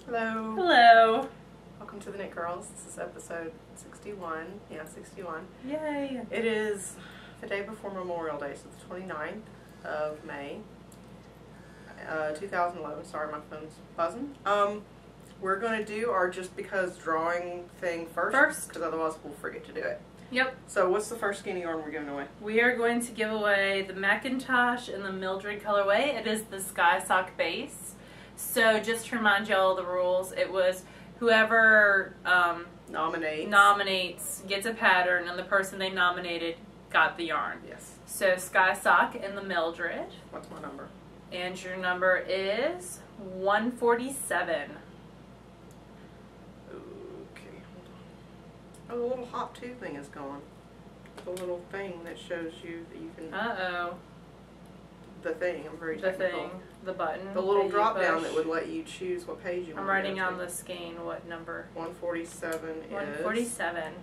Hello. Hello. Welcome to the Knit Girls. This is episode 61. Yeah, 61. Yay. It is the day before Memorial Day, so the 29th of May, 2011. Sorry, my phone's buzzing. We're going to do our just because drawing thing first, because otherwise we'll forget to do it. Yep. So what's the first skinny yarn we're giving away? We are going to give away the Macintosh in the Mildred colorway. It is the Sky Sock base. So just to remind you all the rules, it was whoever nominates gets a pattern, and the person they nominated got the yarn. Yes. So Sky Sock in the Mildred. What's my number? And your number is 147. Okay, hold on. Oh, the little hop to thing is gone. The little thing that shows you that you can... Uh-oh. The thing, I'm very The technical. thing, the button. The little that drop you down push. that would let you choose what page you want I'm to writing go on to. the skein what number. 147 147. is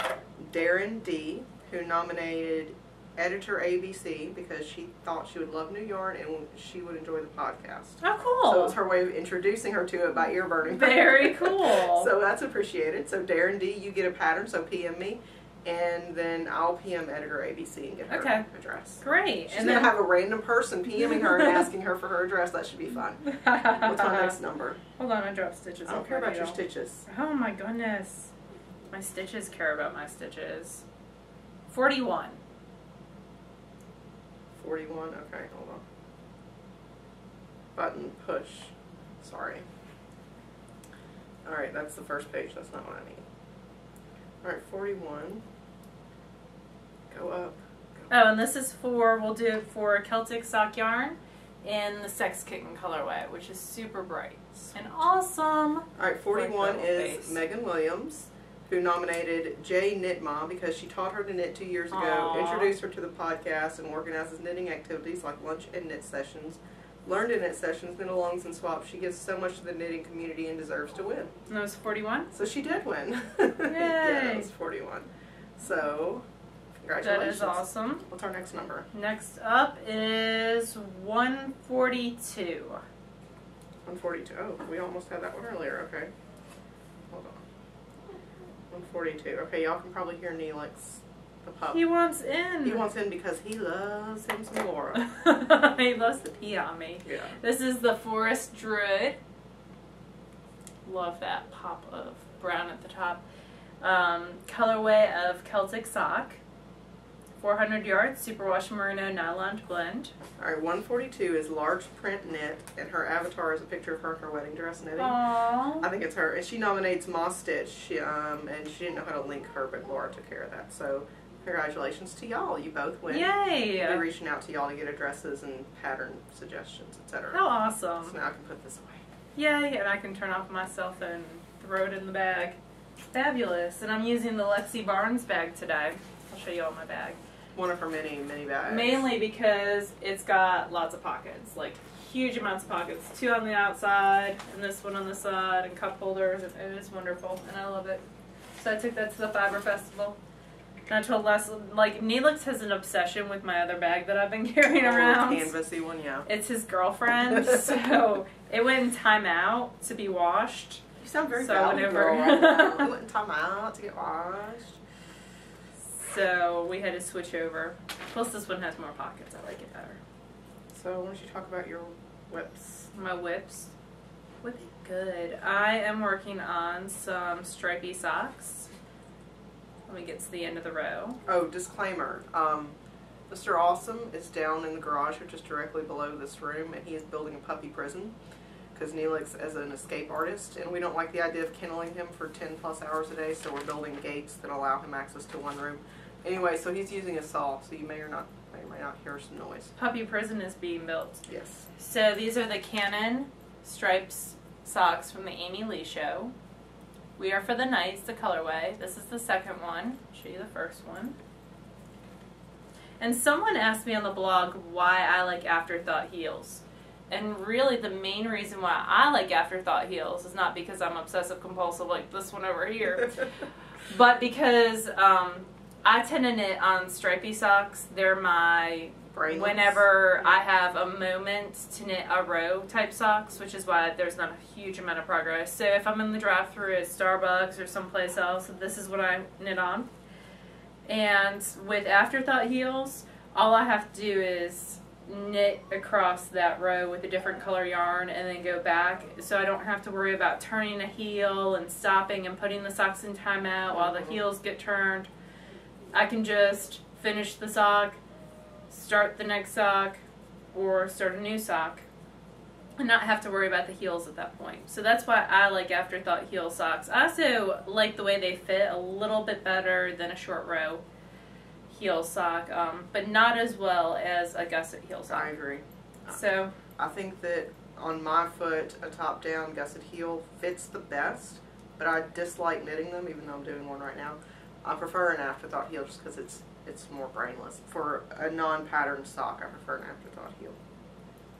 Darren D, who nominated Editor ABC because she thought she would love new yarn and she would enjoy the podcast. Oh, cool. So it was her way of introducing her to it by ear burning. Very cool. So that's appreciated. So Darren D, you get a pattern, so PM me. And then I'll PM Editor ABC and get her address. Great. She's and going then to have a random person PMing her and asking her for her address. That should be fun. What's my next number? Hold on, I dropped stitches. I don't care about your stitches. Oh my goodness. My stitches care about my stitches. 41. 41? Okay, hold on. Button push. Sorry. Alright, that's the first page. That's not what I need. Alright, 41. Go up. Oh, and this is for, we'll do it for Celtic sock yarn in the Sex Kitten colorway, which is super bright and awesome. Alright, 41 is face. Megan Williams, who nominated J Knit Mom because she taught her to knit 2 years ago, Aww. introduced her to the podcast, and organizes knitting activities like lunch and knit sessions. Learned in knit sessions, knit alongs and swaps. She gives so much to the knitting community and deserves to win. And that was 41? So she did win. Yay! Yeah, it was 41. So, congratulations. That is awesome. What's our next number? Next up is 142. 142. Oh, we almost had that one earlier. Okay. Hold on. 142. Okay, y'all can probably hear Neelix, the pup. He wants in. He wants in because he loves him some Laura. He loves to pee on me. Yeah. This is the Forest Druid. Love that pop of brown at the top. Colorway of Celtic sock. 400 yards, superwash merino nylon blend. Alright, 142 is large print knit, and her avatar is a picture of her in her wedding dress knitting. Aww. I think it's her. And she nominates Moss Stitch, and she didn't know how to link her, but Laura took care of that. So, congratulations to y'all. You both win. Yay! I'll be reaching out to y'all to get addresses and pattern suggestions, etc. How awesome. So now I can put this away. Yay, and I can turn off my cell phone and throw it in the bag. Fabulous. And I'm using the Lexi Barnes bag today. I'll show you all my bag. One of her many, many bags. Mainly because it's got lots of pockets, like huge amounts of pockets. 2 on the outside, and this one on the side, and cup holders, and it is wonderful, and I love it. So I took that to the Fiber Festival. And I told Les, like, Neelix has an obsession with my other bag that I've been carrying around. Canvasy one, yeah. It's his girlfriend, so it went in time out to be washed. You sound very So valuable, whenever- girl. You went in time out to get washed. So we had to switch over. Plus this one has more pockets. I like it better. So why don't you talk about your whips? My whips. Whipping good. I am working on some stripy socks. Let me get to the end of the row. Oh, disclaimer. Mr. Awesome is down in the garage or just directly below this room, and he is building a puppy prison because Neelix is an escape artist, and we don't like the idea of kenneling him for 10 plus hours a day, so we're building gates that allow him access to one room. Anyway, so he's using a saw, so you may or may not hear some noise. Puppy prison is being built. Yes. So these are the Canon stripes socks from the Amy Lee show. We are for the Knights, the colorway. This is the second one. I'll show you the first one. And someone asked me on the blog why I like Afterthought heels. And really the main reason why I like Afterthought heels is not because I'm obsessive compulsive like this one over here, but because I tend to knit on stripy socks. They're my Brainless. whenever I have a moment to knit a row type socks, which is why there's not a huge amount of progress. So if I'm in the drive-thru at Starbucks or someplace else, this is what I knit on. And with Afterthought heels, all I have to do is knit across that row with a different color yarn and then go back, so I don't have to worry about turning a heel and stopping and putting the socks in timeout while the heels get turned. I can just finish the sock, start the next sock, or start a new sock and not have to worry about the heels at that point. So that's why I like Afterthought heel socks. I also like the way they fit a little bit better than a short row heel sock, but not as well as a gusset heel sock. I agree. So I think that on my foot, a top-down gusset heel fits the best, but I dislike knitting them, even though I'm doing one right now. I prefer an Afterthought heel just because it's more brainless. For a non-patterned sock, I prefer an Afterthought heel.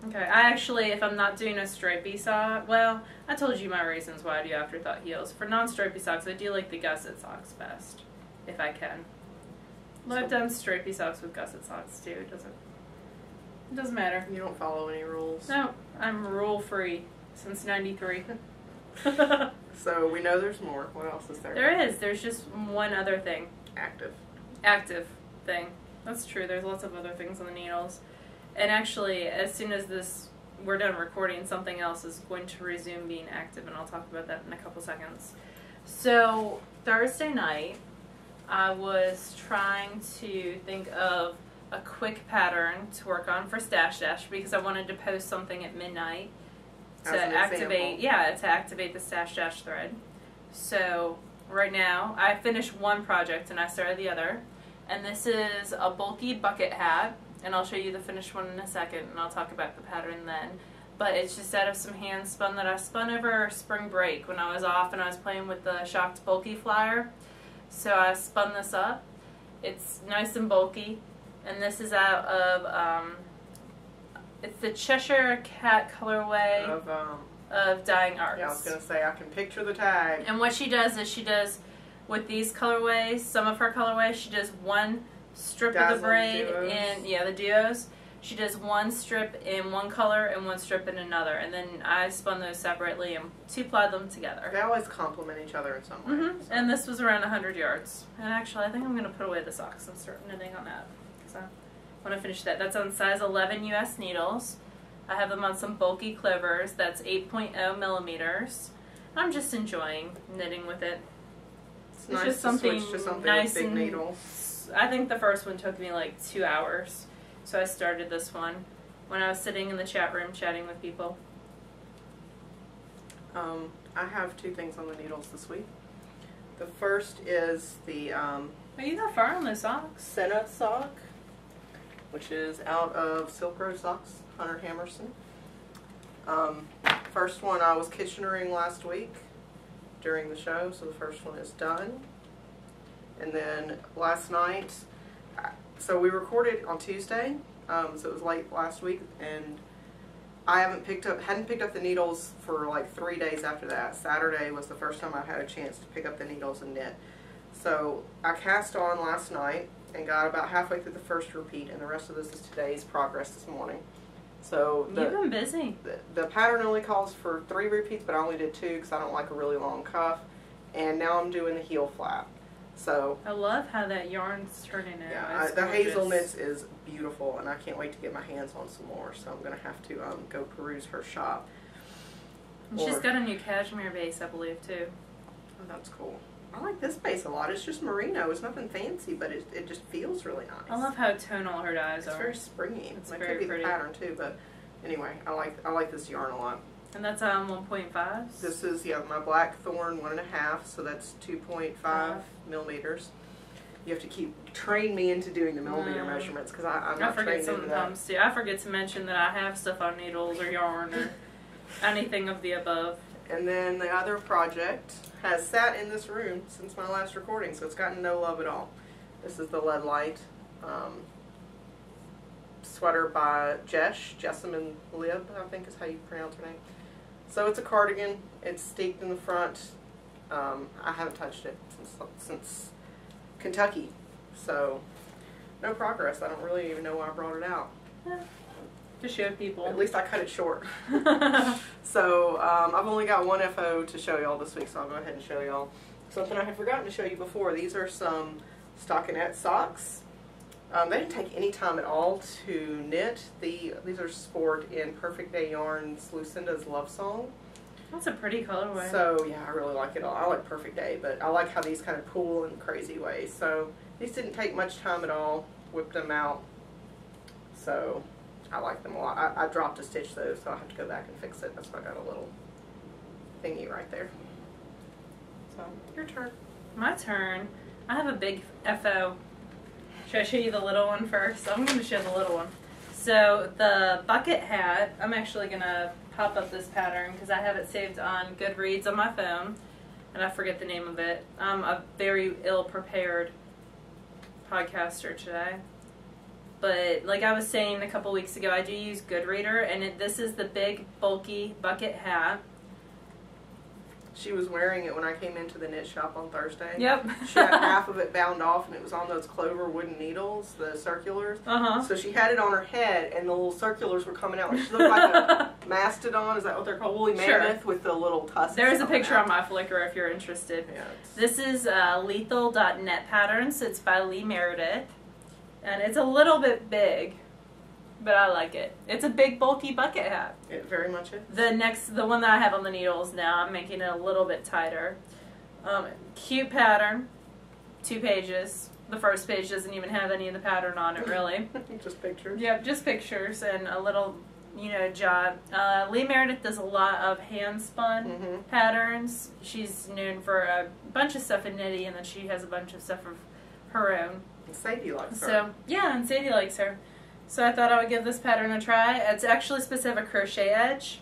okay, I actually, if I'm not doing a stripy sock, well, I told you my reasons why I do Afterthought heels. For non-stripy socks, I do like the gusset socks best, if I can. Well, I've done stripy socks with gusset socks too. It doesn't matter. You don't follow any rules. No, I'm rule free since '93. So we know there's more. What else is there? There is. There's just one other thing. Active thing. That's true. There's lots of other things on the needles. And actually, as soon as we're done recording, something else is going to resume being active, and I'll talk about that in a couple seconds. So Thursday night, I was trying to think of a quick pattern to work on for Stash Dash because I wanted to post something at midnight to activate the Stash Dash thread. So right now, I finished one project and I started the other, and this is a bulky bucket hat, and I'll show you the finished one in a second, and I'll talk about the pattern then. But it's just out of some hand spun that I spun over spring break when I was off and I was playing with the Shocked Bulky Flyer. So I spun this up. It's nice and bulky, and this is out of it's the Cheshire Cat colorway of Dying Arts. Yeah, I was gonna say I can picture the tag. And what she does is with these colorways, some of her colorways, she does one strip of the braid in the duos. She does one strip in one color and one strip in another, and then I spun those separately and two-plied them together. They always complement each other in some way. So. And this was around 100 yards. And actually, I think I'm going to put away the socks and start knitting on that, because I want to finish that. That's on size 11 US needles. I have them on some bulky clovers. That's 8.0 millimeters. I'm just enjoying knitting with it. It's nice just to switch to something nice with big needles. I think the first one took me like 2 hours. So I started this one when I was sitting in the chat room chatting with people. I have two things on the needles this week. The first is the Oh, you got far on those socks. Senna sock, which is out of Silk Road Socks, Hunter Hammerson. First one I was Kitchenering last week during the show, so the first one is done. And then last night, so we recorded on Tuesday, so it was late last week, and I hadn't picked up the needles for like 3 days after that. Saturday was the first time I had a chance to pick up the needles and knit. So I cast on last night and got about halfway through the first repeat, and the rest of this is today's progress this morning. So you've been busy. The pattern only calls for 3 repeats, but I only did 2 because I don't like a really long cuff. And now I'm doing the heel flap. So I love how that yarn's turning out. Yeah, the hazel knits is beautiful, and I can't wait to get my hands on some more. So I'm gonna have to go peruse her shop. And she's got a new cashmere base, I believe, too. Oh, that's cool. I like this base a lot. It's just merino. It's nothing fancy, but it just feels really nice. I love how tonal her dyes are. It's very springy. It's that very could be pretty. the pattern too, but anyway, I like this yarn a lot. And that's 1.5. This is my black thorn 1.5, so that's 2.5 millimeters. You have to keep train me into doing the millimeter measurements because I'm not trained into that. Sometimes too. I forget to mention that I have stuff on needles or yarn or anything of the above. And then the other project has sat in this room since my last recording, so it's gotten no love at all. This is the Lead Light sweater by Jessamine Lib, I think is how you pronounce her name. So it's a cardigan. It's steeked in the front. I haven't touched it since Kentucky. So no progress. I don't really even know why I brought it out. To show people. At least I cut it short. So I've only got one FO to show y'all this week, so I'll go ahead and show y'all something I had forgotten to show you before. These are some stockinette socks. They didn't take any time at all to knit. These are sport in Perfect Day Yarns Lucinda's Love Song. That's a pretty colorway. So yeah, I really like it all. I like Perfect Day, but I like how these kind of pull in crazy ways. So these didn't take much time at all. Whipped them out. So I like them a lot. I dropped a stitch though, so I'll have to go back and fix it. That's why I got a little thingy right there. So your turn. My turn. I have a big FO. Should I show you the little one first? I'm going to show the little one. So the bucket hat, I'm actually going to pop up this pattern because I have it saved on Goodreads on my phone and I forget the name of it. I'm a very ill-prepared podcaster today. But like I was saying a couple weeks ago, I do use Goodreader, and this is the big, bulky bucket hat. She was wearing it when I came into the knit shop on Thursday. Yep. She had half of it bound off, and it was on those clover wooden needles, the circulars. So she had it on her head, and the little circulars were coming out. She looked like a mastodon. Is that what they're called? Woolly mammoth with the little tusks. There's a picture on my Flickr if you're interested. Yeah, this is Lethal.net Patterns. It's by Lee Meredith. And it's a little bit big, but I like it. It's a big, bulky bucket hat. It very much is. The one that I have on the needles now, I'm making it a little bit tighter. Cute pattern, 2 pages. The first page doesn't even have any of the pattern on it, really. Just pictures? Yep, just pictures and a little, jot. Lee Meredith does a lot of hand-spun patterns. She's known for a bunch of stuff in knitting, and then she has a bunch of stuff of her own. And Sadie likes her. So, yeah, and Sadie likes her. So I thought I would give this pattern a try. It's actually supposed to have a crochet edge.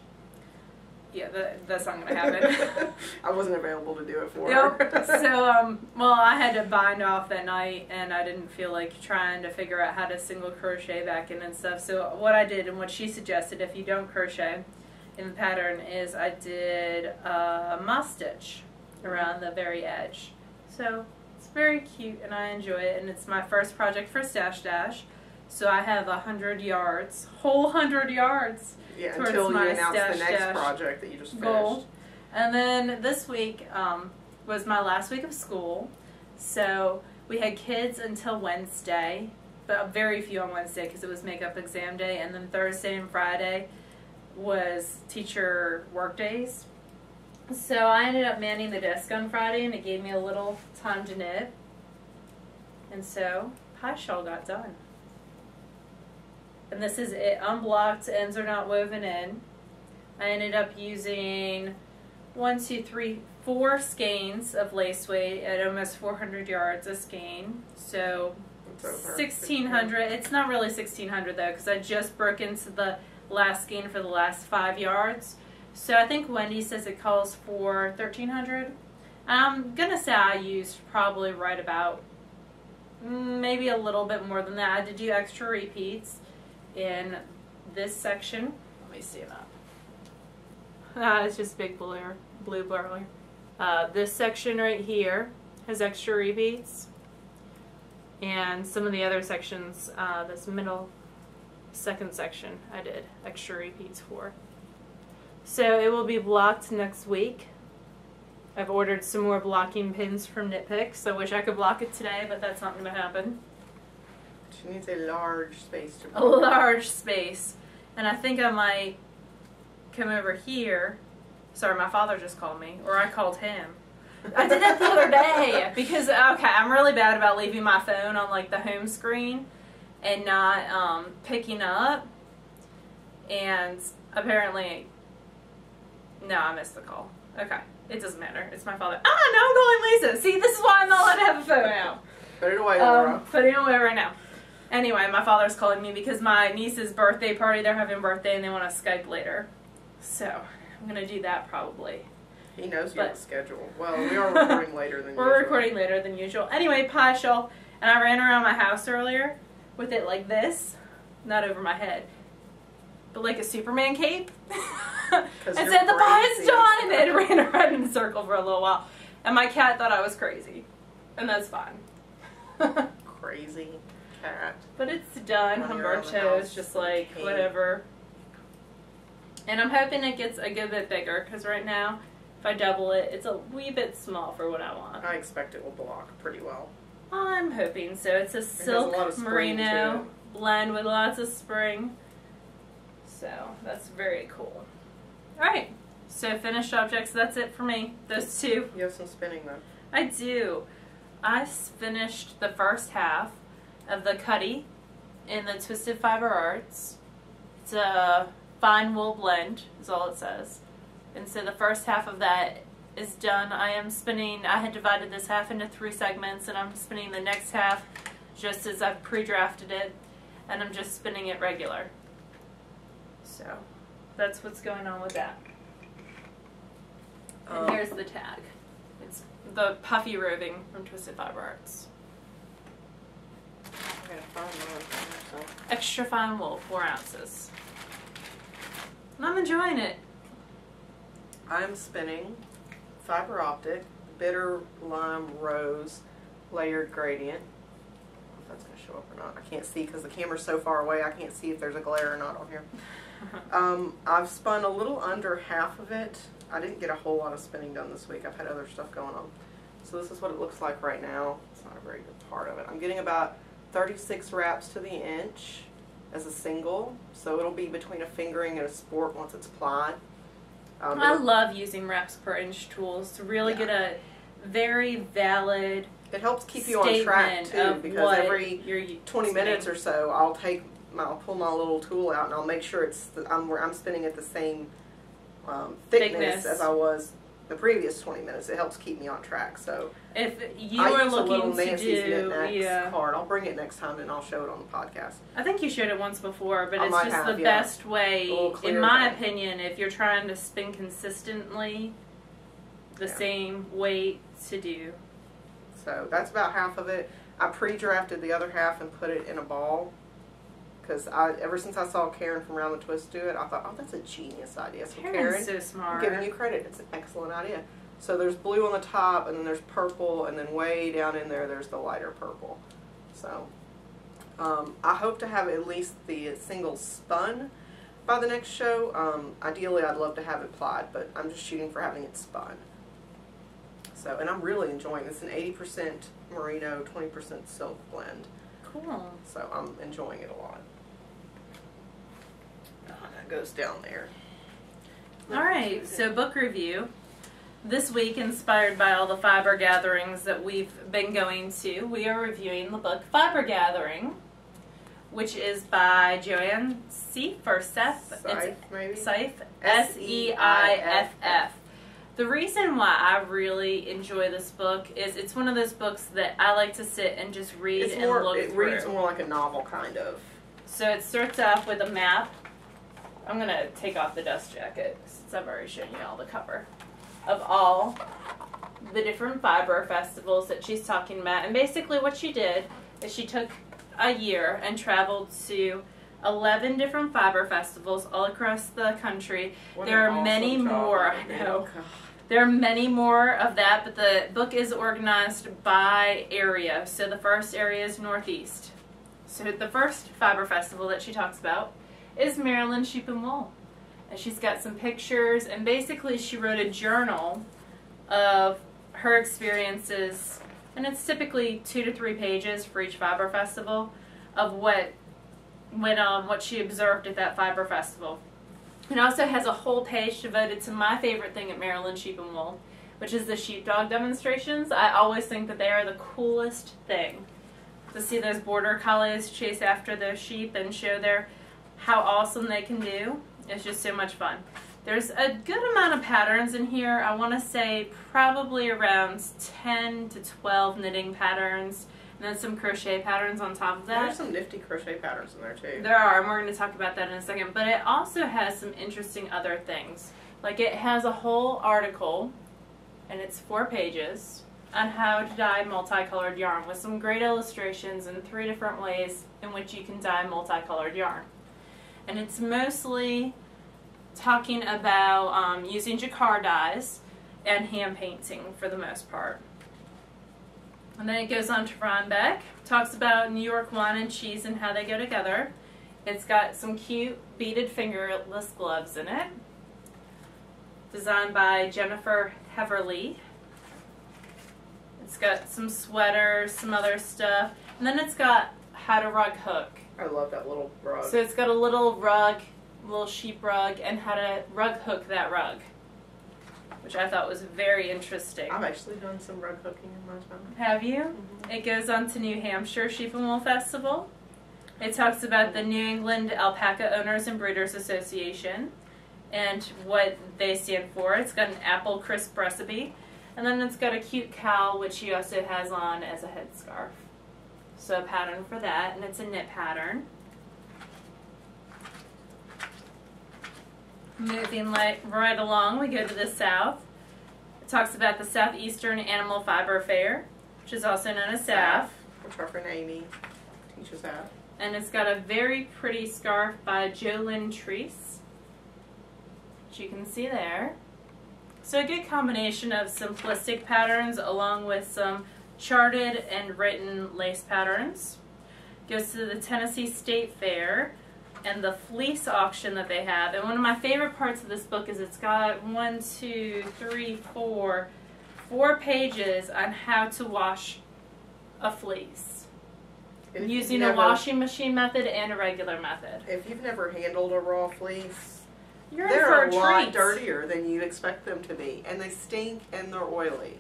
Yeah, that's not going to happen. I wasn't available to do it for her. So, well, I had to bind off that night, and I didn't feel like trying to figure out how to single crochet back in and stuff. So what I did, and what she suggested, if you don't crochet in the pattern, is I did a moss stitch around the very edge. So it's very cute, and I enjoy it, and it's my first project for Stash Dash. So I have 100 yards, whole 100 yards. Yeah, until you announce the next project that you just finished. And then this week was my last week of school. So we had kids until Wednesday, but very few on Wednesday because it was makeup exam day. And then Thursday and Friday was teacher work days. So I ended up manning the desk on Friday, and it gave me a little time to knit. And so Pi Shawl got done. And this is it, unblocked, ends are not woven in. I ended up using 4 skeins of lace weight at almost 400 yards a skein. So 1,600, it's not really 1,600 though, because I just broke into the last skein for the last 5 yards. So I think Wendy says it calls for 1,300. I'm going to say I used probably right about, maybe a little bit more than that. I did do extra repeats in this section. Let me see it up. It's just big blue blur. This section right here has extra repeats, and some of the other sections, this middle second section, I did extra repeats for. So it will be blocked next week. I've ordered some more blocking pins from Knit Picks. I wish I could block it today, but that's not going to happen. She needs a large space to block. A large space. And I think I might come over here. Sorry, my father just called me. Or I called him. I did that the other day. Because, okay, I'm really bad about leaving my phone on, like, the home screen and not picking up. And apparently, no, I missed the call. Okay, it doesn't matter. It's my father. Ah, no, I'm calling Lisa. See, this is why I'm not allowed to have a phone now. Put it away, Laura. Put it away right now. Anyway, my father's calling me because my niece's birthday party, they're having a birthday and they want to Skype later. So, I'm going to do that probably. He knows your schedule. Well, we are recording later than usual. We're recording later than usual. Anyway, Pi Shawl. And I ran around my house earlier with it like this. Not over my head. But like a Superman cape. And said, the pie is done! And ran around in a circle for a little while. And my cat thought I was crazy. And that's fine. Crazy. cat. But it's done. Running around the Humberto's house just with like a cane. whatever. And I'm hoping it gets a good bit bigger because right now, if I double it, it's a wee bit small for what I want. I expect it will block pretty well. I'm hoping so. It's a silk lot of spring to merino blend with lots of spring. So that's very cool. Alright, so finished objects, that's it for me. Those two. You have some spinning though. I do. I finished the first half of the Cuddy in the Twisted Fiber Arts. It's a fine wool blend, is all it says. And so the first half of that is done. I had divided this half into 3 segments, and I'm spinning the next half just as I've pre-drafted it, and I'm just spinning it regular. So that's what's going on with that. And here's the tag. It's the puffy roving from Twisted Fiber Arts. I gotta find mine, so. Extra fine wool, 4 ounces. And I'm enjoying it. I'm spinning Fiber Optic Bitter Lime Rose Layered Gradient. I don't know if that's going to show up or not. I can't see because the camera's so far away. I can't see if there's a glare or not on here. I've spun a little under half of it. I didn't get a whole lot of spinning done this week. I've had other stuff going on. So this is what it looks like right now. It's not a very good part of it. I'm getting about 36 wraps to the inch as a single. So it'll be between a fingering and a sport once it's applied. I love using wraps per inch tools to really get a very valid It helps keep you on track too, because every 20 minutes or so I'll pull my little tool out and I'll make sure I'm spinning at the same thickness as I was the previous 20 minutes. It helps keep me on track. So if you are looking to do card, I'll bring it next time and I'll show it on the podcast. I think you showed it once before, but it's just the best way, in my opinion, if you're trying to spin consistently the same weight to do. So that's about half of it. I pre-drafted the other half and put it in a ball because ever since I saw Karen from Round the Twist do it, I thought, oh, that's a genius idea. So Karen's so smart. I'm giving you credit. It's an excellent idea. So there's blue on the top, and then there's purple, and then way down in there's the lighter purple. So I hope to have at least the single spun by the next show. Ideally, I'd love to have it plied, but I'm just shooting for having it spun. So, and I'm really enjoying this. It's an 80% merino, 20% silk blend. Cool. So I'm enjoying it a lot. Oh, that goes down there. Alright, so book review. This week, inspired by all the fiber gatherings that we've been going to, we are reviewing the book Fiber Gathering, which is by Joanne Seif or Seth. Seif, maybe? Seif. S-E-I-F-F. The reason why I really enjoy this book is it's one of those books that I like to sit and just read and look through. It reads more like a novel, kind of. So it starts off with a map. I'm going to take off the dust jacket since I've already shown you all the cover of all the different fiber festivals that she's talking about. And basically what she did is she took a year and traveled to 11 different fiber festivals all across the country. There are many more. I know. There are many more of that, but the book is organized by area. So the first area is Northeast. So the first fiber festival that she talks about is Maryland Sheep and Wool. And she's got some pictures, and basically she wrote a journal of her experiences, and it's typically 2 to 3 pages for each fiber festival of what went on, what she observed at that fiber festival. It also has a whole page devoted to my favorite thing at Maryland Sheep and Wool, which is the sheepdog demonstrations. I always think that they are the coolest thing. To see those border collies chase after those sheep and show how awesome they can do. It's just so much fun. There's a good amount of patterns in here. I want to say probably around 10 to 12 knitting patterns. And then some crochet patterns on top of that. There's some nifty crochet patterns in there too. There are, and we're going to talk about that in a second. But it also has some interesting other things. Like it has a whole article, and it's 4 pages, on how to dye multicolored yarn with some great illustrations and 3 different ways in which you can dye multicolored yarn. And it's mostly talking about using jacquard dyes and hand painting for the most part. And then it goes on to Rhinebeck. Talks about New York wine and cheese and how they go together. It's got some cute beaded fingerless gloves in it. Designed by Jennifer Heverly. It's got some sweaters, some other stuff. And then it's got how to rug hook. I love that little rug. So it's got a little rug, little sheep rug, and how to rug hook that rug, which I thought was very interesting. I've actually done some rug hooking in my time. Have you? Mm-hmm. It goes on to New Hampshire Sheep and Wool Festival. It talks about the New England Alpaca Owners and Breeders Association and what they stand for. It's got an apple crisp recipe. And then it's got a cute cowl, which she also has on as a headscarf. So a pattern for that, and it's a knit pattern. Moving right along, we go to the south. It talks about the Southeastern Animal Fiber Fair, which is also known as SAF. Which our friend Amy teaches at. And it's got a very pretty scarf by Jolynn Treese, which you can see there. So a good combination of simplistic patterns along with some charted and written lace patterns. Goes to the Tennessee State Fair and the fleece auction that they have. And one of my favorite parts of this book is it's got 4 pages on how to wash a fleece. Using a washing machine method and a regular method. If you've never handled a raw fleece, they're a lot dirtier than you'd expect them to be. And they stink and they're oily.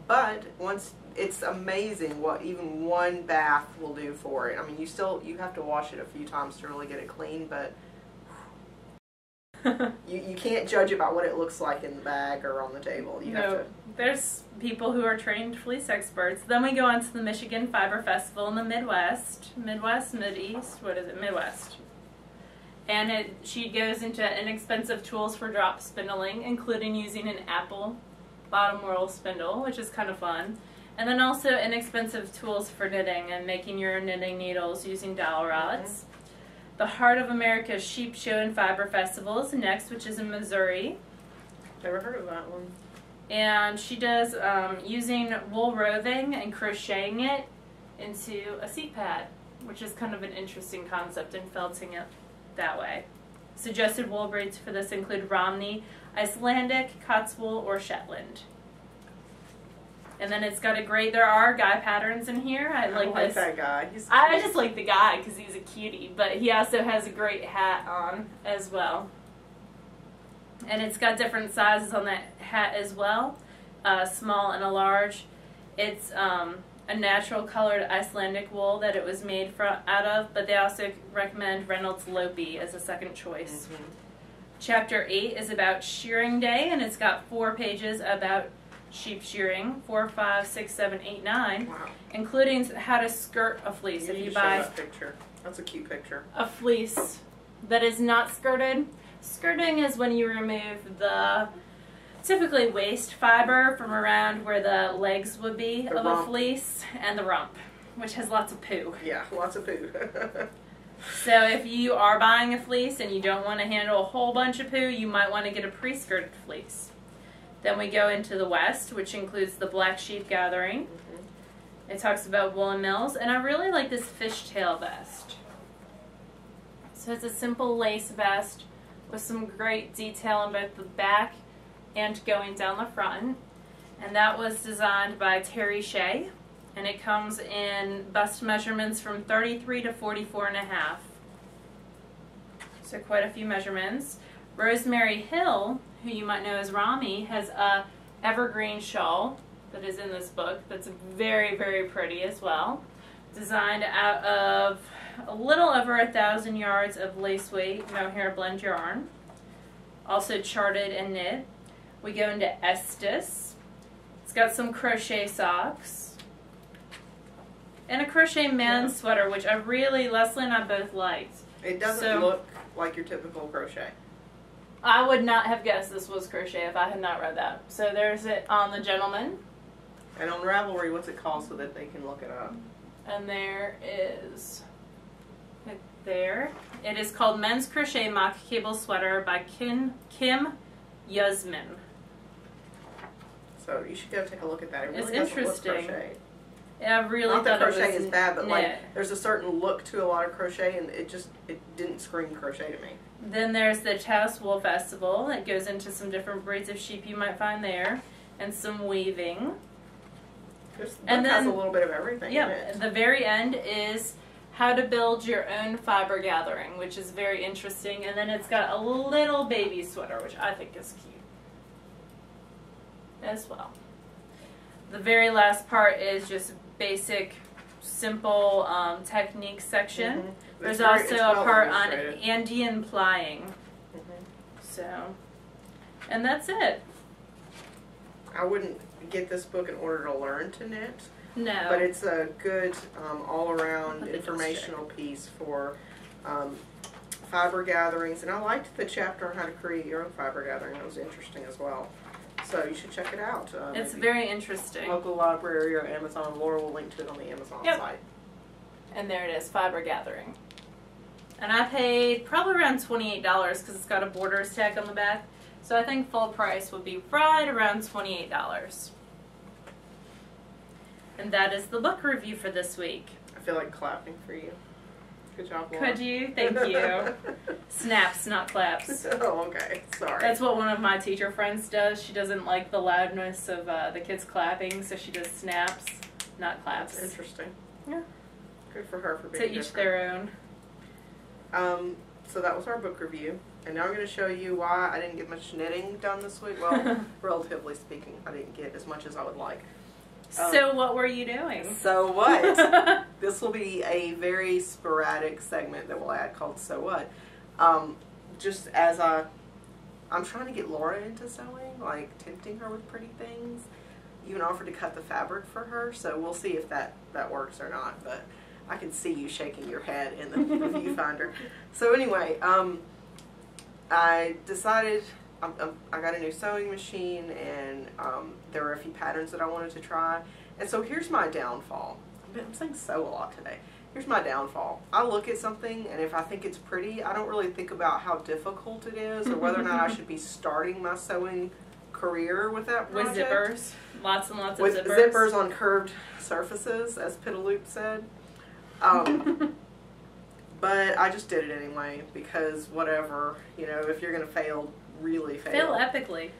But it's amazing what even one bath will do for it. I mean, you have to wash it a few times to really get it clean, but you can't judge it by what it looks like in the bag or on the table. There's people who are trained fleece experts. Then we go on to the Michigan Fiber Festival in the Midwest, Mideast, what is it, Midwest. And she goes into inexpensive tools for drop spindling, including using an apple bottom whorl spindle, which is kind of fun. And then also inexpensive tools for knitting and making your knitting needles using dowel rods. Mm-hmm. The Heart of America's Sheep Show and Fiber Festival is next, which is in Missouri. Never heard of that one. And she does using wool roving and crocheting it into a seat pad, which is kind of an interesting concept, and felting it that way. Suggested wool breeds for this include Romney, Icelandic, Cotswold, or Shetland. And then it's got there are guy patterns in here. I like that guy. I just like the guy because he's a cutie, but he also has a great hat on as well. And it's got different sizes on that hat as well, small and a large. It's a natural colored Icelandic wool that it was made out of, but they also recommend Reynolds Lopi as a second choice. Mm-hmm. Chapter 8 is about shearing day, and it's got 4 pages about sheep shearing, 4, 5, 6, 7, 8, 9, wow, including how to skirt a fleece. If you buy that picture, that's a cute picture. A fleece that is not skirted. Skirting is when you remove the typically waist fiber from around where the legs would be of a fleece, and the rump, which has lots of poo. Yeah, lots of poo. So if you are buying a fleece and you don't want to handle a whole bunch of poo, you might want to get a pre-skirted fleece. Then we go into the West, which includes the Black Sheep Gathering. Mm-hmm. It talks about woolen mills, and I really like this fishtail vest. So it's a simple lace vest with some great detail on both the back and going down the front. And that was designed by Terry Shea, and it comes in bust measurements from 33 to 44.5. So quite a few measurements. Rosemary Hill, who you might know as Rami, has a evergreen shawl that is in this book that's very, very pretty as well. Designed out of a little over 1,000 yards of lace weight mohair blend yarn. Also charted and knit. We go into Estes. It's got some crochet socks. And a crochet man's sweater, which I really, Leslie and I both liked. It doesn't look like your typical crochet. I would not have guessed this was crochet if I had not read that. So there's it on the gentleman. And on Ravelry, what's it called so that they can look it up? And there is there. It is called Men's Crochet Mock Cable Sweater by Kim Yuzman. So you should go take a look at that. It really it's interesting. Look crochet. Yeah, I really Not that thought crochet it was is bad, but like knit. there's a certain look to a lot of crochet, and it didn't scream crochet to me. Then there's the Taos Wool Festival. It goes into some different breeds of sheep you might find there, and some weaving. This book And has then- a little bit of everything in it. The very end is how to build your own fiber gathering, which is very interesting. And then it's got a little baby sweater, which I think is cute as well. The very last part is just basic, simple technique section. Mm-hmm. There's It's also a well part on illustrated. Andean plying. Mhm. So, and that's it. I wouldn't get this book in order to learn to knit, No. but it's a good all-around Let me just informational piece for fiber gatherings. And I liked the chapter on how to create your own fiber gathering. That was interesting as well. So you should check it out. It's Maybe very interesting. local library or Amazon. Laura will link to it on the Amazon Yep. site. And there it is, fiber gathering. And I paid probably around $28 because it's got a borders tag on the back. So I think full price would be right around $28. And that is the book review for this week. I feel like clapping for you. Good job, Laura. Could you? Thank you. Snaps, not claps. Oh, okay. Sorry. That's what one of my teacher friends does. She doesn't like the loudness of the kids clapping, so she does snaps, not claps. That's interesting. Yeah. Good for her for being To each different. their own. So that was our book review. And now I'm going to show you why I didn't get much knitting done this week. Well, relatively speaking, I didn't get as much as I would like. So what were you doing? So what? This will be a very sporadic segment that we'll add called So What. Just as I'm trying to get Laura into sewing, like tempting her with pretty things. Even offered to cut the fabric for her, so we'll see if that works or not. But I can see you shaking your head in the viewfinder. So anyway, I decided I got a new sewing machine, and there were a few patterns that I wanted to try. And so here's my downfall. I'm saying sew a lot today. Here's my downfall. I look at something, and if I think it's pretty, I don't really think about how difficult it is or whether or not I should be starting my sewing career with that project. With zippers. Lots and lots of With zippers. zippers on curved surfaces, as Pitaloop said. But I just did it anyway, because whatever, you know, if you're going to fail, really fail. Fail epically.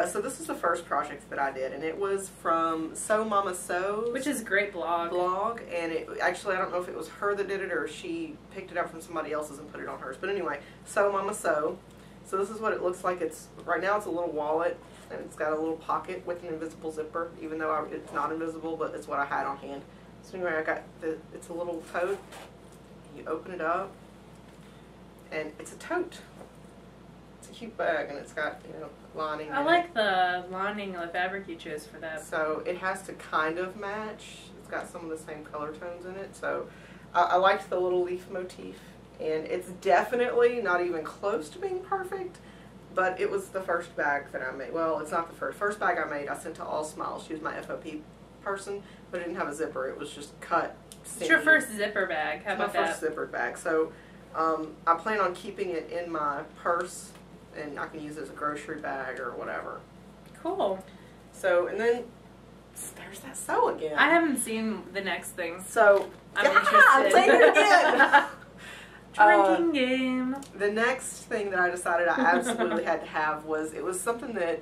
So this is the first project that I did, and it was from Sew Mama Sews. Which is a great blog. And it actually, I don't know if it was her that did it or she picked it up from somebody else's and put it on hers. But anyway, Sew Mama Sew. So this is what it looks like. Right now it's a little wallet, and it's got a little pocket with an invisible zipper, even though it's not invisible, but it's what I had on hand. So anyway, I got it's a little tote. You open it up, and it's a tote. It's a cute bag, and it's got, you know, lining. I like the lining of the fabric you chose for that. So it has to kind of match. It's got some of the same color tones in it. So I liked the little leaf motif, and it's definitely not even close to being perfect, but it was the first bag that I made. Well, it's not the first bag I made. I sent to All Smiles. She was my FOP person, but it didn't have a zipper. It was just cut. It's your first zipper bag. How about my first zippered bag. So I plan on keeping it in my purse, and I can use it as a grocery bag or whatever. Cool. So, and then there's that sew again. I haven't seen the next thing. So, I'm I'm interested. saying it again. Drinking game. The next thing that I decided I absolutely had to have was something that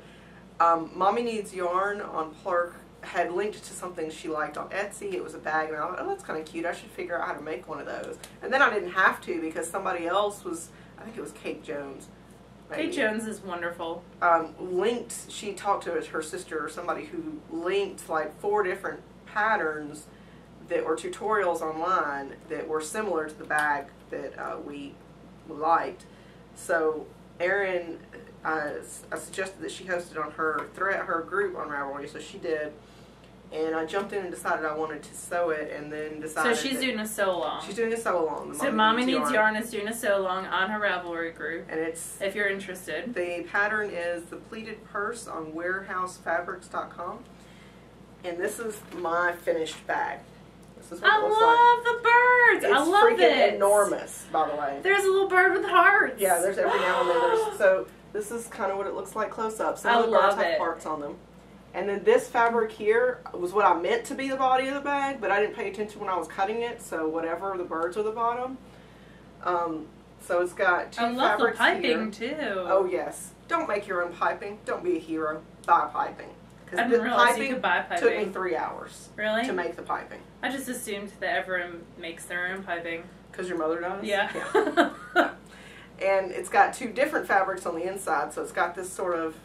Mommy Needs Yarn on Plurk had linked to something she liked on Etsy. It was a bag, and I thought, oh, that's kind of cute. I should figure out how to make one of those. And then I didn't have to, because somebody else was, I think it was Kate Jones. Maybe. Kate Jones is wonderful. Linked, she talked to her sister or somebody who linked like 4 different patterns that were tutorials online that were similar to the bag that we liked. So Erin, I suggested that she hosted on her group on Ravelry, so she did. And I jumped in and decided I wanted to sew it, and then decided. So she's doing a sew along. She's doing a sew along. So Mommy Needs Yarn is doing a sew along on her Ravelry group. And it's, if you're interested. The pattern is the pleated purse on warehousefabrics.com. And this is my finished bag. This is what it looks love the birds. It's I love it. Enormous, by the way. There's a little bird with hearts. Yeah, there's every now and then. So this is kind of what it looks like close up. Some of the birds have hearts on them. And then this fabric here was what I meant to be the body of the bag, but I didn't pay attention when I was cutting it, so whatever, the birds are the bottom. So it's got two fabrics. I love the piping here. too. Oh yes. Don't make your own piping. Don't be a hero. Buy piping. I didn't realize you could buy piping. Took me 3 hours. Really? To make the piping. I just assumed that everyone makes their own piping. Because your mother does? Yeah. And it's got two different fabrics on the inside, so it's got this sort of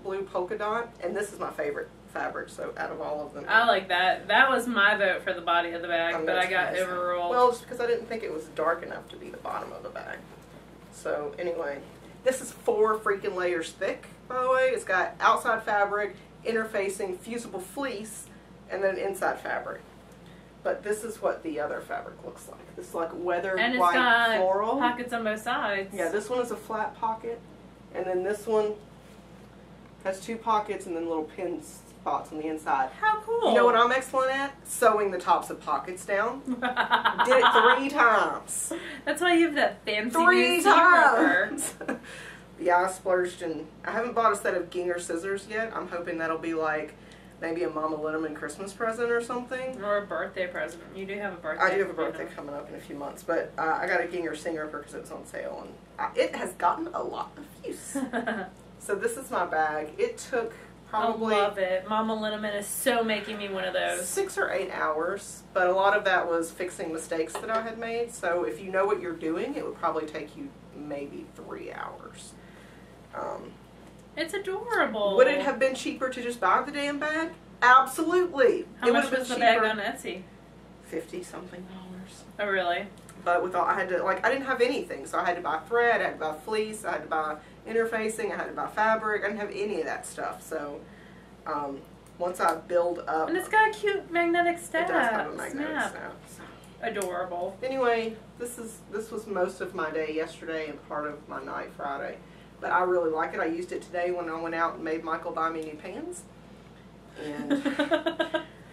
blue polka dot, and this is my favorite fabric, so out of all of them. I like that. That was my vote for the body of the bag, but I got overruled. Well, just because I didn't think it was dark enough to be the bottom of the bag. So, anyway, this is 4 freaking layers thick, by the way. It's got outside fabric, interfacing, fusible fleece, and then inside fabric. But this is what the other fabric looks like. This like weathered and white got floral. Pockets on both sides. Yeah, this one is a flat pocket, and then this one has 2 pockets and then little pin spots on the inside. How cool! You know what I'm excellent at? Sewing the tops of pockets down. Did it 3 times. That's why you have that fancy 3 times. Yeah, I splurged, and I haven't bought a set of Ginger scissors yet. I'm hoping that'll be like maybe a Mama Linneman Christmas present or something. Or a birthday present. You do have a birthday. I do have a birthday coming up in a few months, but I got a Ginger Singer because it was on sale, and it has gotten a lot of use. So this is my bag. It took probably... I love it. Mama Linneman is so making me one of those. 6 or 8 hours, but a lot of that was fixing mistakes that I had made. So if you know what you're doing, it would probably take you maybe 3 hours. It's adorable. Would it have been cheaper to just buy the damn bag? Absolutely. How much was the bag on Etsy? $50-something. Oh, really? But with all, I had to, like, I didn't have anything, so I had to buy thread, I had to buy fleece, I had to buy interfacing, I had to buy fabric. I didn't have any of that stuff. So once I build up, and it's got a cute magnetic snap. It does have a magnetic snap. So. Adorable. Anyway, this was most of my day yesterday and part of my night Friday. But I really like it. I used it today when I went out and made Michael buy me new pans. And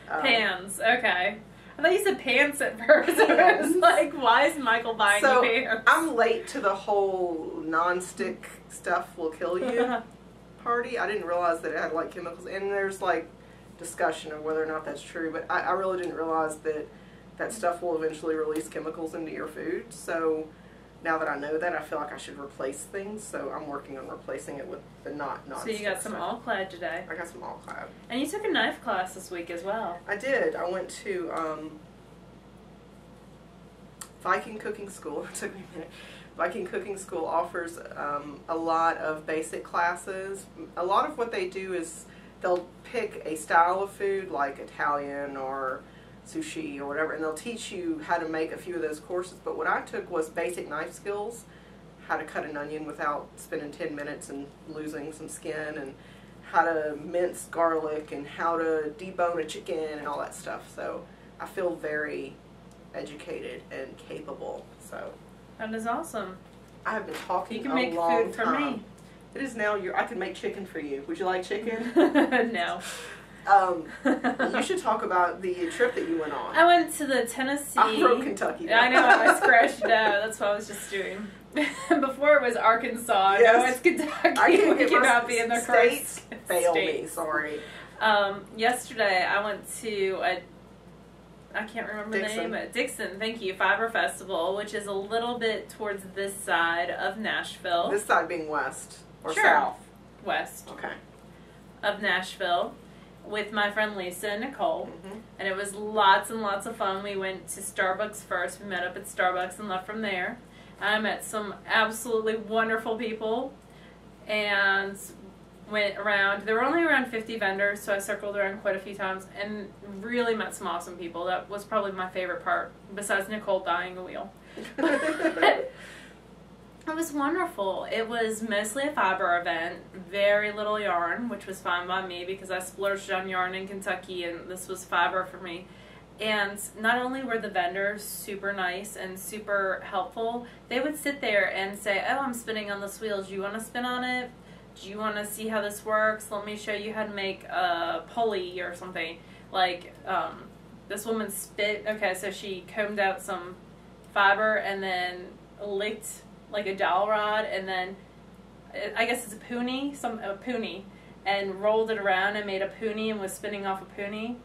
pans, okay. I thought you said pants at first. I was like, why is Michael buying you pants? I'm late to the whole non-stick stuff will kill you party. I didn't realize that it had like chemicals, and there's like discussion of whether or not that's true, but I really didn't realize that that stuff will eventually release chemicals into your food. So now that I know that, I feel like I should replace things, so I'm working on replacing it with the non-stick. So you got some all-clad today. I got some all-clad. And you took a knife class this week as well. I did. I went to Viking Cooking School. It took me a minute. Viking Cooking School offers a lot of basic classes. A lot of what they do is they'll pick a style of food like Italian or sushi or whatever, and they'll teach you how to make a few of those courses. But what I took was basic knife skills, how to cut an onion without spending 10 minutes and losing some skin, and how to mince garlic, and how to debone a chicken, and all that stuff. So I feel very educated and capable. So that is awesome. I have been talking a long time. You can make food for me. It is now I can make chicken for you. Would you like chicken? No. You should talk about the trip that you went on. I went to the Tennessee. I'm from Kentucky. I know, I scratched it out. That's what I was just doing. Before it was Arkansas. Yes. Now it's Kentucky. We cannot be in the states. Fail me, sorry. Yesterday I went to I can't remember the name. Dickson, thank you, Fiber Festival, which is a little bit towards this side of Nashville. This side being west or sure. south? West. Okay. Of Nashville. With my friend Lisa and Nicole, and it was lots and lots of fun. We went to Starbucks first. We met up at Starbucks and left from there. I met some absolutely wonderful people and went around. There were only around 50 vendors, so I circled around quite a few times and really met some awesome people. That was probably my favorite part, besides Nicole dying a wheel. It was wonderful. It was mostly a fiber event, very little yarn, which was fine by me because I splurged on yarn in Kentucky and this was fiber for me. And not only were the vendors super nice and super helpful, they would sit there and say, oh, I'm spinning on this wheel. Do you want to spin on it? Do you want to see how this works? Let me show you how to make a pulley or something. Like, this woman spit. Okay, so she combed out some fiber and then licked like a dowel rod, and then I guess it's a pony, and rolled it around and made a poonie and was spinning off a poonie.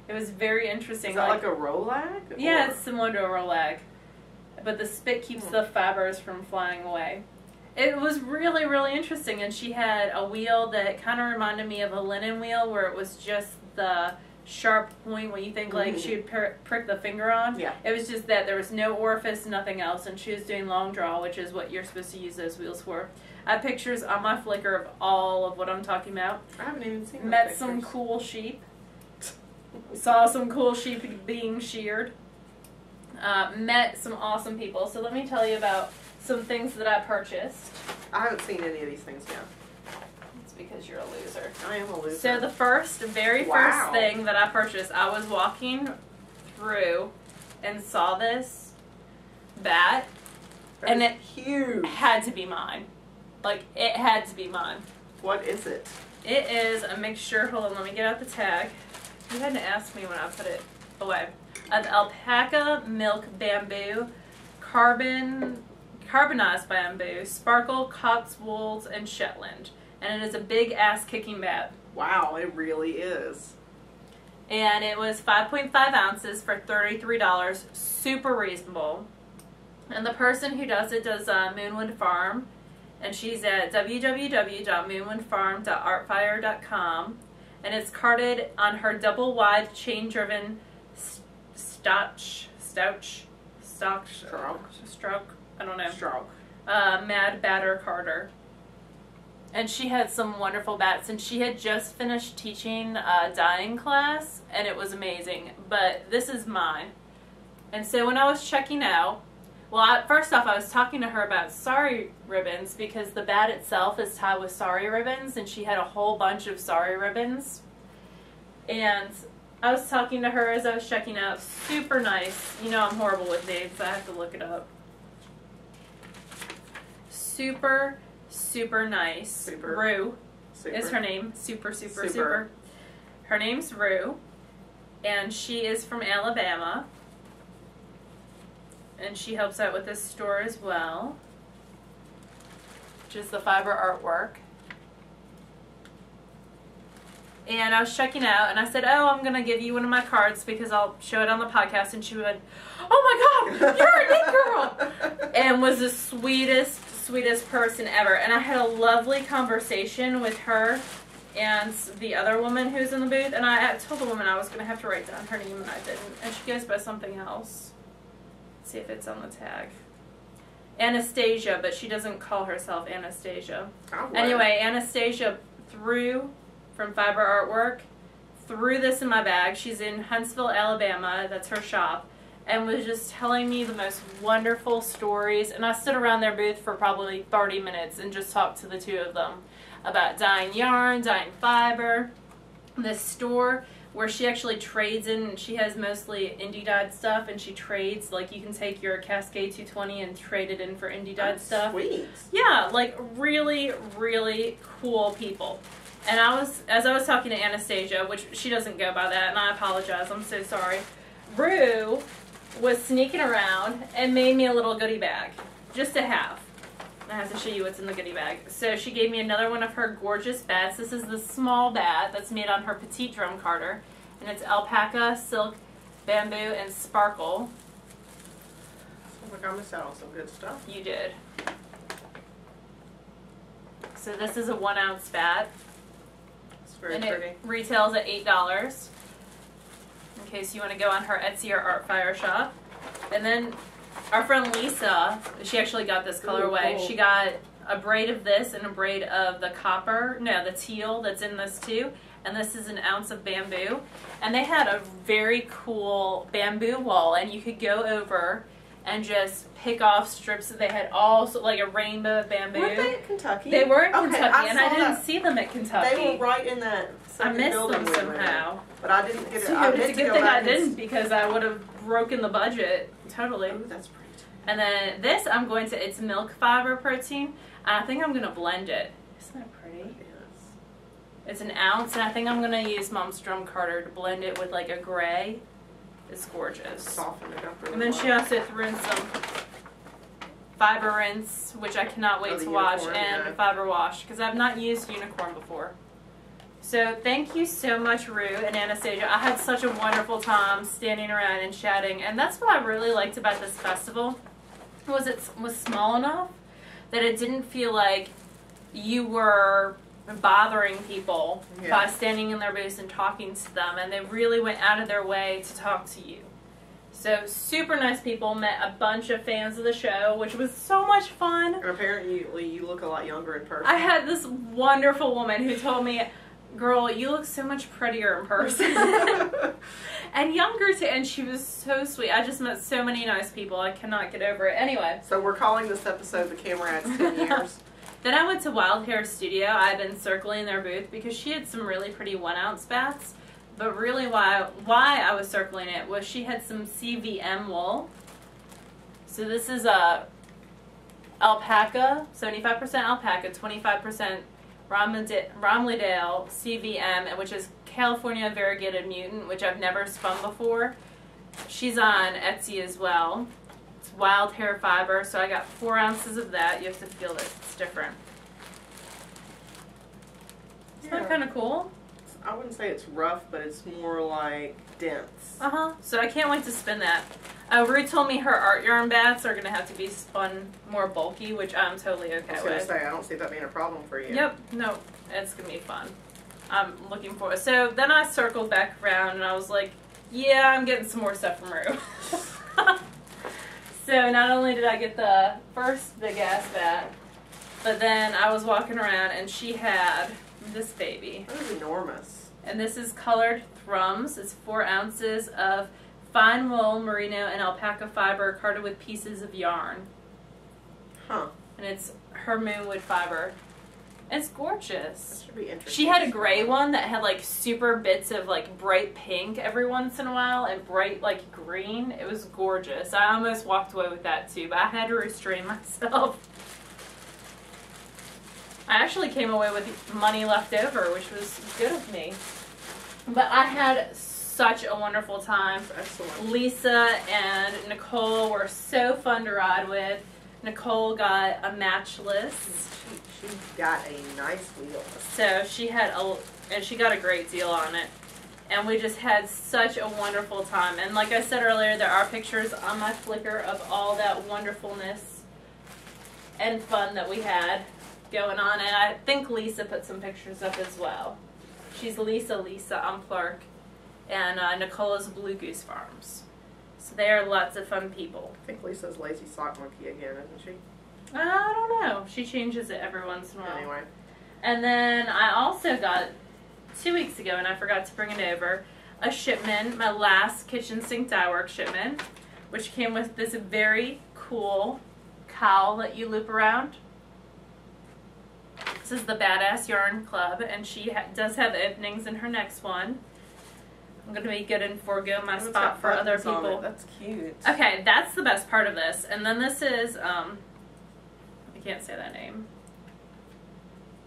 It was very interesting. Is that like a rolag? Yeah, it's similar to a rolag. But the spit keeps the fibers from flying away. It was really, really interesting. And she had a wheel that kind of reminded me of a linen wheel where it was just the sharp point where you think like she would prick the finger on. Yeah. It was just that. There was no orifice, nothing else. And she was doing long draw, which is what you're supposed to use those wheels for. I have pictures on my Flickr of all of what I'm talking about. I haven't even seen those Met pictures. some cool sheep. Saw some cool sheep being sheared. Met some awesome people. So let me tell you about some things that I purchased. I haven't seen any of these things yet. It's because you're a loser. I am a loser. So the very first thing that I purchased, I was walking through and saw this bat. That it huge. Had to be mine. Like, it had to be mine. What is it? It is a mixture. Hold on, let me get out the tag. You had to ask me when I put it away. Of alpaca, milk, bamboo, carbonized bamboo, sparkle, Cotswolds, and Shetland. And it is a big ass-kicking bat. Wow, it really is. And it was 5.5 ounces for $33. Super reasonable. And the person who does it does Moonwood Farm. And she's at www.moonwoodfarm.artfire.com. And it's carded on her double-wide, chain-driven stroke, I don't know. Stroke. Mad Batter Carter. And she had some wonderful bats, and she had just finished teaching a dyeing class, and it was amazing. But this is mine. And so when I was checking out, well, first off, I was talking to her about sari ribbons, because the bat itself is tied with sari ribbons, and she had a whole bunch of sari ribbons. And I was talking to her as I was checking out. Super nice. You know I'm horrible with names, I have to look it up. Super, super nice. Super. Rue Super. is her name. Super, super, super. Her name's Rue, and she is from Alabama. And she helps out with this store as well, which is the fiber artwork. And I was checking out, and I said, oh, I'm going to give you one of my cards because I'll show it on the podcast. And she went, oh my God, you're a knit girl! And was the sweetest, sweetest person ever. And I had a lovely conversation with her and the other woman who's in the booth. And I told the woman I was going to have to write down her name, and I didn't. And she goes by something else. Let's see if it's on the tag. Anastasia, but she doesn't call herself Anastasia. Oh, anyway, Anastasia from Fiber Artwork, threw this in my bag. She's in Huntsville, Alabama. That's her shop. And was just telling me the most wonderful stories. And I stood around their booth for probably 30 minutes and just talked to the two of them about dyeing yarn, dyeing fiber. This store where she actually trades in, she has mostly indie dyed stuff, and she trades, like you can take your Cascade 220 and trade it in for indie dyed stuff. Sweet. Yeah, like really, really cool people. And as I was talking to Anastasia, which she doesn't go by that, and I apologize, I'm so sorry, Rue was sneaking around and made me a little goodie bag, just to have. I have to show you what's in the goodie bag. So she gave me another one of her gorgeous bats. This is the small bat that's made on her petite drum carder. And it's alpaca, silk, bamboo, and sparkle. Oh my God, I missed out on some good stuff. You did. So this is a 1 ounce bat. It's very and pretty. It retails at $8. In case you want to go on her Etsy or Artfire shop. And then our friend Lisa, she actually got this colorway. Ooh, cool. She got a braid of this and a braid of the the teal that's in this too. And this is 1 ounce of bamboo. And they had a very cool bamboo wall, and you could go over and just pick off strips. They had like a rainbow of bamboo. Weren't they in Kentucky? They were in Okay, Kentucky, and I didn't that. see them at Kentucky. They were right in that I missed building them we were in. somehow. But I didn't get it. So I it's meant a to good go thing I back and didn't, because I would have broken the budget. Totally. Oh, that's pretty. And then this, it's milk fiber protein, and I think I'm going to blend it. Isn't that pretty? Yes. It's 1 ounce, and I think I'm going to use Mom's drum carder to blend it with like a gray. It's gorgeous. Soften it up really And then well. she also threw in some fiber rinse, which I cannot wait the to watch, unicorn, and yeah. fiber wash, because I've not used unicorn before. So thank you so much, Rue and Anastasia. I had such a wonderful time standing around and chatting, and that's what I really liked about this festival. Was it was small enough that it didn't feel like you were bothering people by standing in their booths and talking to them, and they really went out of their way to talk to you. So super nice people. Met a bunch of fans of the show, which was so much fun. And apparently you look a lot younger in person. I had this wonderful woman who told me, "Girl, you look so much prettier in person." And younger too, and she was so sweet. I just met so many nice people. I cannot get over it. Anyway. So we're calling this episode The Camerade's 10 Years. Then I went to Wild Hair Studio. I've been circling their booth because she had some really pretty 1-ounce bats. But really why I was circling it was she had some CVM wool. So this is a alpaca, 75% alpaca, 25% Romley-Dale CVM, which is California Variegated Mutant, which I've never spun before. She's on Etsy as well. It's wild hair fiber, so I got 4 ounces of that. You have to feel that it's different. Isn't that kind of cool? I wouldn't say it's rough, but it's more like dense. So I can't wait to spin that. Rue told me her art yarn bats are going to have to be spun more bulky, which I'm totally okay with. I was going to say, I don't see that being a problem for you. Yep. No, it's going to be fun. I'm looking forward. So then I circled back around and I was like, yeah, I'm getting some more stuff from Rue. So not only did I get the first big ass bat, but then I was walking around and she had this baby. That is enormous. And this is colored thrums. It's 4 ounces of fine wool, merino, and alpaca fiber carded with pieces of yarn. Huh. And it's her moonwood fiber. It's gorgeous. That should be interesting. She had a gray one that had like super bits of like bright pink every once in a while and bright like green. It was gorgeous. I almost walked away with that too, but I had to restrain myself. I actually came away with money left over, which was good of me. But I had such a wonderful time. Excellent. Lisa and Nicole were so fun to ride with. Nicole got a matchless. She got a nice wheel. So she got a great deal on it. And we just had such a wonderful time. And like I said earlier, there are pictures on my Flickr of all that wonderfulness and fun that we had going on. And I think Lisa put some pictures up as well. She's Lisa Clark. And Nicole is Blue Goose Farms. So they are lots of fun people. I think Lisa's Lazy Sock Monkey again, isn't she? I don't know. She changes it every once in a while. Anyway. And then I also got, 2 weeks ago, and I forgot to bring it over, a shipment, my last kitchen sink dye work shipment, which came with this very cool cowl that you loop around. This is the Badass Yarn Club, and she does have openings in her next one. I'm going to be good and forego my spot for other people. That's cute. Okay, that's the best part of this. And then this is, I can't say that name.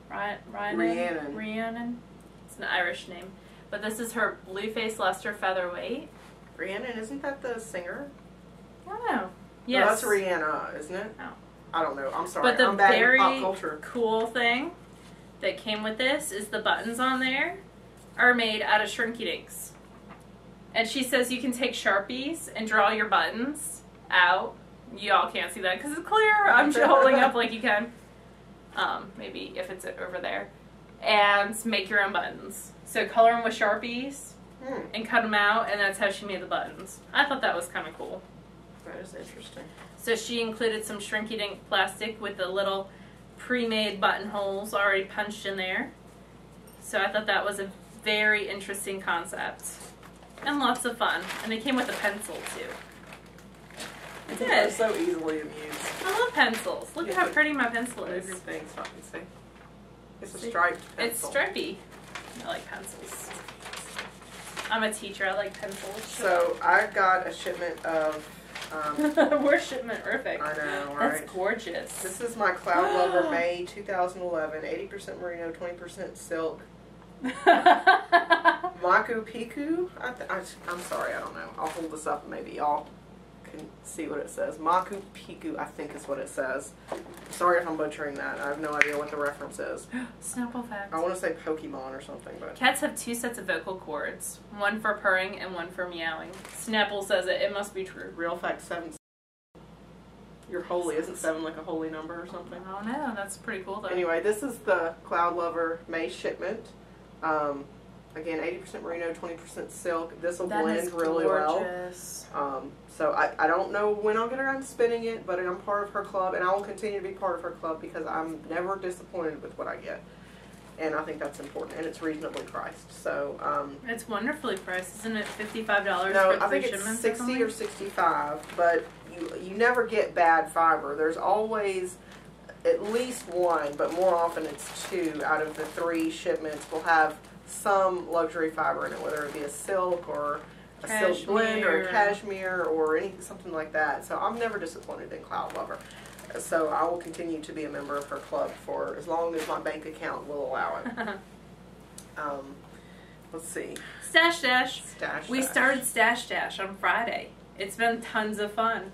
Rhiannon. It's an Irish name. But this is her Blueface Luster Featherweight. Rhiannon, isn't that the singer? I don't know. Yes. Yes. No, that's Rihanna, isn't it? No. I don't know. I'm sorry. But the I'm bad very in pop culture. cool thing that came with this is the buttons on there are made out of Shrinky Dinks. And she says you can take Sharpies and draw your buttons out. Y'all can't see that because it's clear. I'm just holding up like you can. Maybe if it's over there. And make your own buttons. So color them with Sharpies and cut them out, and that's how she made the buttons. I thought that was kind of cool. That is interesting. So she included some Shrinky Dink plastic with the little pre-made buttonholes already punched in there. So I thought that was a very interesting concept. And lots of fun. And it came with a pencil, too. It did. I'm so easily amused. I love pencils. Look at how pretty my pencil is. Everything, so I can see. It's a striped pencil. It's stripy. I like pencils. I'm a teacher. I like pencils. So I got a shipment of... We're shipment-rific. I know, right? That's gorgeous. This is my Cloud Lover May 2011. 80% merino, 20% silk. Maku Piku? I'm sorry, I don't know. I'll hold this up and maybe y'all can see what it says. Maku Piku, I think is what it says. Sorry if I'm butchering that. I have no idea what the reference is. Snapple fact. I want to say Pokemon or something, but... Cats have 2 sets of vocal cords. One for purring and one for meowing. Snapple says it. It must be true. Real fact 7. You're holy. Isn't 7 like a holy number or something? I don't know. That's pretty cool, though. Anyway, this is the Cloud Lover May shipment. Again, 80% merino, 20% silk. This will blend really gorgeous. well. So I don't know when I'll get around to spinning it, but I'm part of her club, and I will continue to be part of her club because I'm never disappointed with what I get. And I think that's important, and it's reasonably priced. So it's wonderfully priced, isn't it? $55 no, for I think 3 it's shipments 60 or 65, but you never get bad fiber. There's always at least 1, but more often it's 2 out of the 3 shipments will have some luxury fiber in it, whether it be a silk or a silk blend or a cashmere or something like that. So I'm never disappointed in Cloud Lover. So I will continue to be a member of her club for as long as my bank account will allow it. Let's see. Stash Dash. Stash We Dash. started Stash Dash on Friday. It's been tons of fun.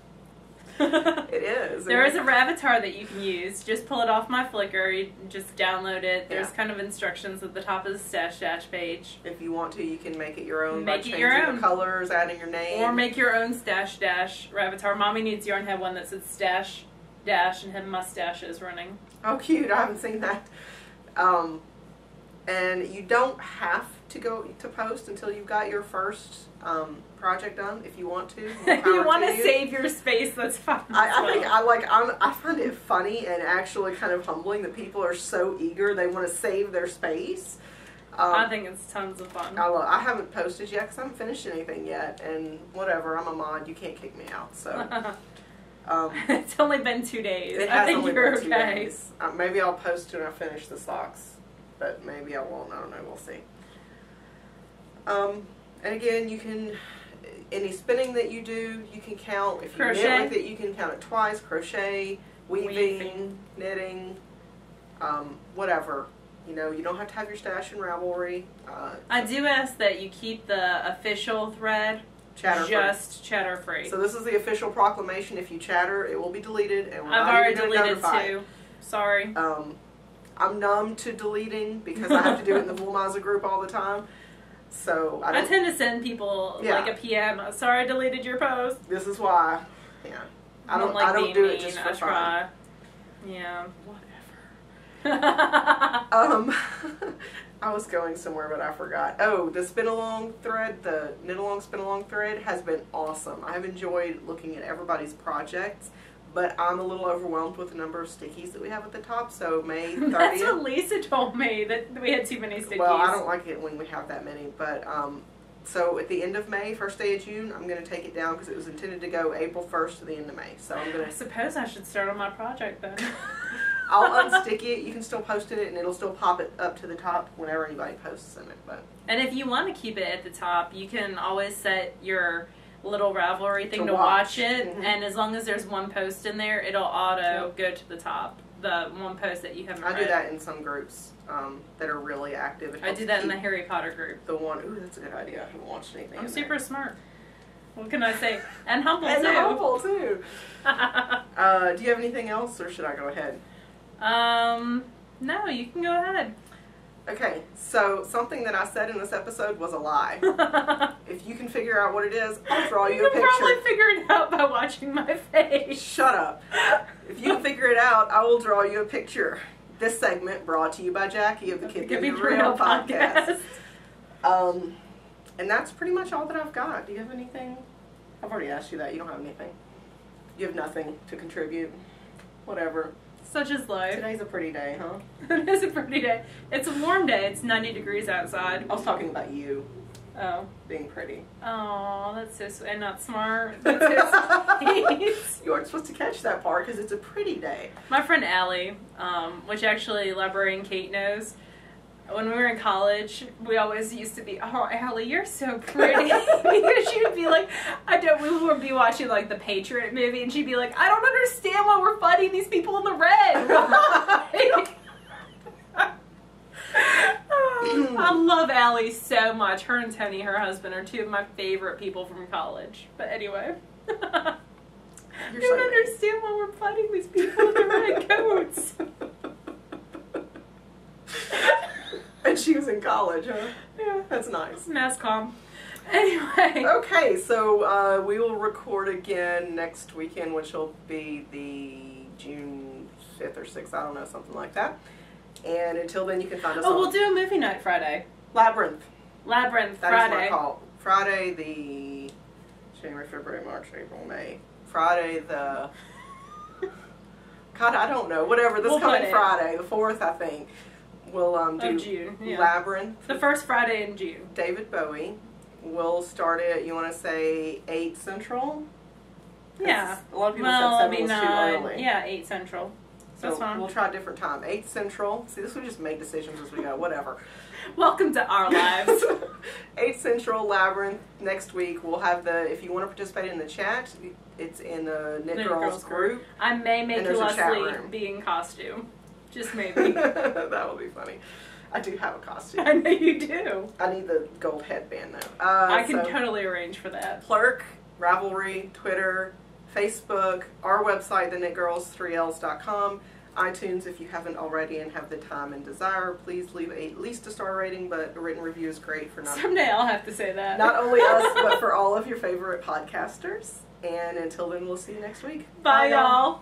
It is. There is a Ravatar that you can use. Just pull it off my Flickr. You just download it. There's kind of instructions at the top of the Stash Dash page. If you want to, you can make it your own by Make it changing your own. the colors, adding your name. Or make your own Stash Dash Ravatar. Mommy Needs Yarn had one that said Stash Dash and had mustaches running. Oh, cute. I haven't seen that. And you don't have to go to post until you've got your first project done. If you want to, If you want to save your space, that's fine. I find it funny and actually kind of humbling that people are so eager. They want to save their space. I think it's tons of fun. I haven't posted yet because I haven't finished anything yet. And whatever, I'm a mod. You can't kick me out. So. It's only been 2 days. It has I think only you're been 2 okay. days. Maybe I'll post when I finish the socks, but maybe I won't. I don't know. We'll see. And again, you can any spinning that you do, you can count. If you knit with it, you can count it twice. Crochet, weaving. Knitting, whatever. You know, you don't have to have your stash in Ravelry. I do ask that you keep the official thread chatter free. So this is the official proclamation. If you chatter, it will be deleted, and I've already deleted 2. Sorry. I'm numb to deleting because I have to do it in the Woolmizer group all the time. So I tend to send people like a PM. Sorry, I deleted your post. This is why. Yeah. I don't do it just for fun. Yeah. Whatever. I was going somewhere, but I forgot. Oh, the spin-along thread, the knit-along spin-along thread has been awesome. I've enjoyed looking at everybody's projects, but I'm a little overwhelmed with the number of stickies that we have at the top, so May 30th. That's what Lisa told me, that we had too many stickies. Well, I don't like it when we have that many, but so at the end of May, first day of June, I'm going to take it down because it was intended to go April 1st to the end of May. So I'm going to... I suppose I should start on my project then. I'll unstick it. You can still post it, and it'll still pop it up to the top whenever anybody posts in it. But and if you want to keep it at the top, you can always set your little Ravelry thing to watch it, and as long as there's one post in there, it'll auto go to the top. The one post that you haven't read. I do that in some groups that are really active. I do that in the Harry Potter group. The one, ooh, that's a good idea. I haven't watched anything. I'm super smart. What can I say? And humble and too. Humble too. Do you have anything else, or should I go ahead? No, you can go ahead. Okay, so something that I said in this episode was a lie. If you can figure out what it is, I'll draw you a picture. You can probably figure it out by watching my face. Shut up. If you can figure it out, I will draw you a picture. This segment brought to you by Jackie of the Kid Be Real podcast. And that's pretty much all that I've got. Do you have anything? I've already asked you that. You don't have anything. You have nothing to contribute. Whatever. Such is life. Today's a pretty day, huh? It is a pretty day. It's a warm day. It's 90 degrees outside. I was talking about you. Oh. Being pretty. Oh, that's so sweet. And not smart. That's so sweet. You aren't supposed to catch that part because it's a pretty day. My friend Allie, which actually librarian Kate knows, when we were in college, we always used to be, oh, Allie, you're so pretty. Because she would be like, we would be watching like the Patriot movie, and she'd be like, I don't understand why we're fighting these people in the red. I love Allie so much. Her and Tony, her husband, are 2 of my favorite people from college. But anyway. You're I don't so understand why we're fighting these people in the red coats. And she was in college, huh? Yeah. That's nice. Mass comm. Anyway. Okay, so we will record again next weekend, which will be the June 5th or 6th, I don't know, something like that. And until then, you can find us on... we'll do a movie night Friday. Labyrinth. Labyrinth That Friday. is what I call it. Friday the... January, February, March, April, May. Friday the... God, I don't know. Whatever, this coming Friday, the 4th, I think. We'll do June, yeah. Labyrinth. The first Friday in June. David Bowie. We'll start it, you want to say 8 Central? Yeah. A lot of people said 7 was too early. Yeah, 8 Central. So That's fine. we'll try a different time. 8 Central. See, this we just make decisions as we go. Whatever. Welcome to our lives. 8 Central, Labyrinth. Next week, we'll have if you want to participate in the chat, it's in the TheKnitGirlls group. I may make a chat Leslie room. be in costume. Just maybe. That would be funny. I do have a costume. I know you do. I need the gold headband, though. I can totally arrange for that. Plurk, Ravelry, Twitter, Facebook, our website, TheKnitGirls3ls.com, iTunes if you haven't already and have the time and desire. Please leave at least a star rating, but a written review is great for Someday I'll have to say that. Not only us, but for all of your favorite podcasters. And until then, we'll see you next week. Bye y'all.